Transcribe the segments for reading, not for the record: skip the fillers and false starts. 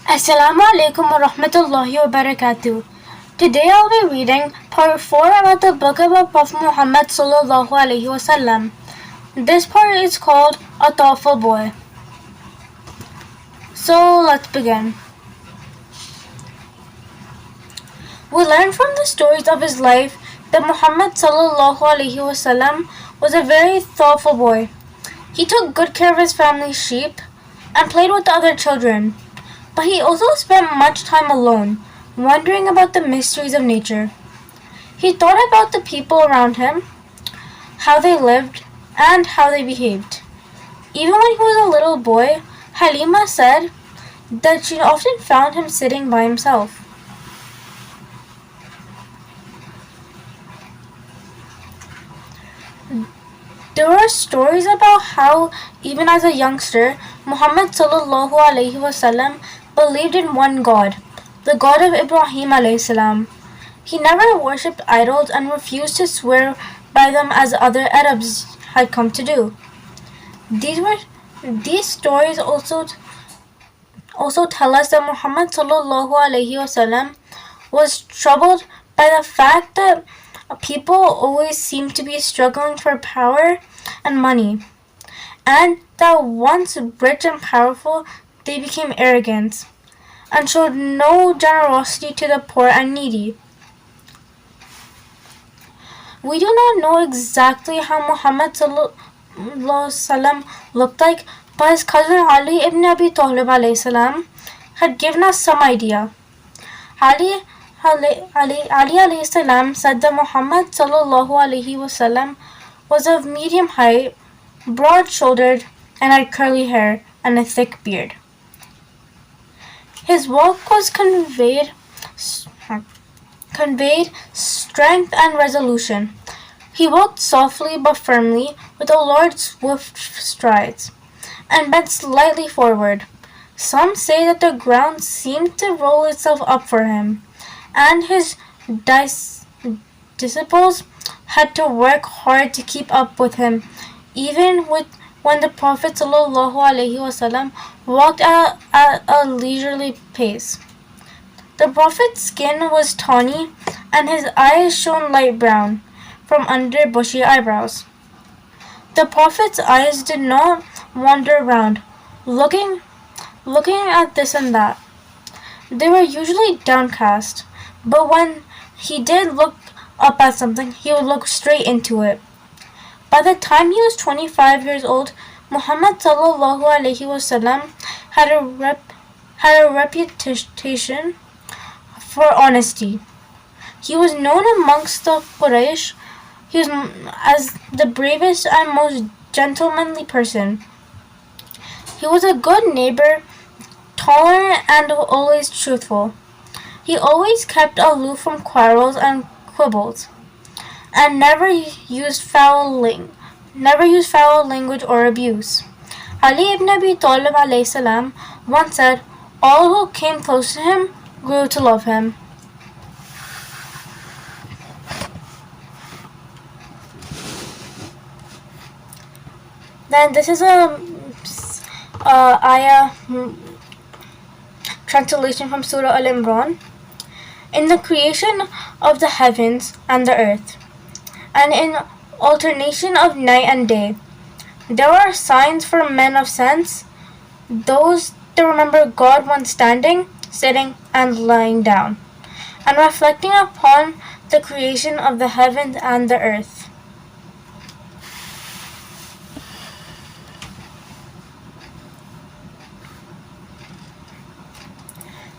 Assalamu alaikum wa rahmatullahi wa barakatuh. Today I'll be reading part 4 about the book of Prophet Muhammad sallallahu alaihi wasallam. This part is called A Thoughtful Boy. So let's begin. We learn from the stories of his life that Muhammad sallallahu alaihi wasallam was a very thoughtful boy. He took good care of his family's sheep and played with the other children. But he also spent much time alone, wondering about the mysteries of nature. He thought about the people around him, how they lived, and how they behaved. Even when he was a little boy, Halima said that she often found him sitting by himself. There are stories about how, even as a youngster, Muhammad sallallahu alaihi wasallam believed in one God, the God of Ibrahim alayhi salam. He never worshipped idols and refused to swear by them as other Arabs had come to do. These stories also tell us that Muhammad sallallahu alaihi wasallam was troubled by the fact that people always seem to be struggling for power and money, and that once rich and powerful, they became arrogant and showed no generosity to the poor and needy. We do not know exactly how Muhammad sallallahu alaihi wasallam looked like, but his cousin Ali ibn Abi Talib alayhi salam had given us some idea. Ali alayhi salam said that Muhammad sallallahu alaihi wasallam was of medium height, broad-shouldered, and had curly hair and a thick beard. His walk was conveyed strength and resolution. He walked softly but firmly, with a large swift strides, and bent slightly forward. Some say that the ground seemed to roll itself up for him, and his disciples had to work hard to keep up with him, even when the Prophet sallallahu alaihi wasallam walked at a leisurely pace. The Prophet's skin was tawny, and his eyes shone light brown from under bushy eyebrows. The Prophet's eyes did not wander around, looking at this and that. They were usually downcast, but when he did look up at something, he would look straight into it. By the time he was 25 years old, Muhammad sallallahu alaihi wasallam had a reputation for honesty. He was known amongst the Quraysh as the bravest and most gentlemanly person. He was a good neighbor, tolerant, and always truthful. He always kept aloof from quarrels and quibbles, and never used foul language or abuse. Ali ibn Abi Talib alayhi salam once said, "All who came close to him grew to love him." Then this is a ayah translation from Surah Al-Imran. In the creation of the heavens and the earth, and in alternation of night and day, there are signs for men of sense, those that remember God when standing, sitting, and lying down, and reflecting upon the creation of the heavens and the earth.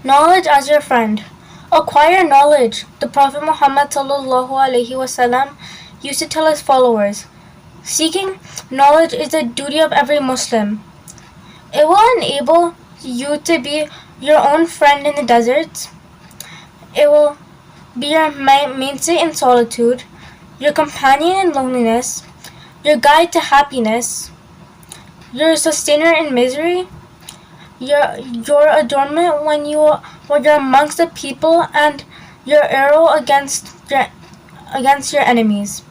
Knowledge as your friend. Acquire knowledge. The Prophet Muhammad sallallahu alaihi wasallam used to tell his followers, seeking knowledge is the duty of every Muslim. It will enable you to be your own friend in the deserts. It will be your mainstay in solitude, your companion in loneliness, your guide to happiness, your sustainer in misery, your adornment when you're amongst the people, and your arrow against your enemies.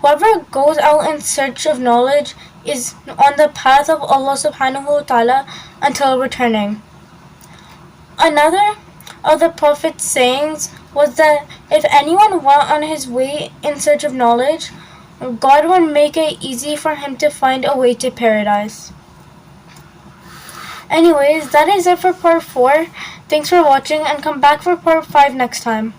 Whoever goes out in search of knowledge is on the path of Allah subhanahu wa ta'ala until returning. Another of the Prophet's sayings was that if anyone went on his way in search of knowledge, God would make it easy for him to find a way to paradise. Anyways, that is it for part 4. Thanks for watching and come back for part 5 next time.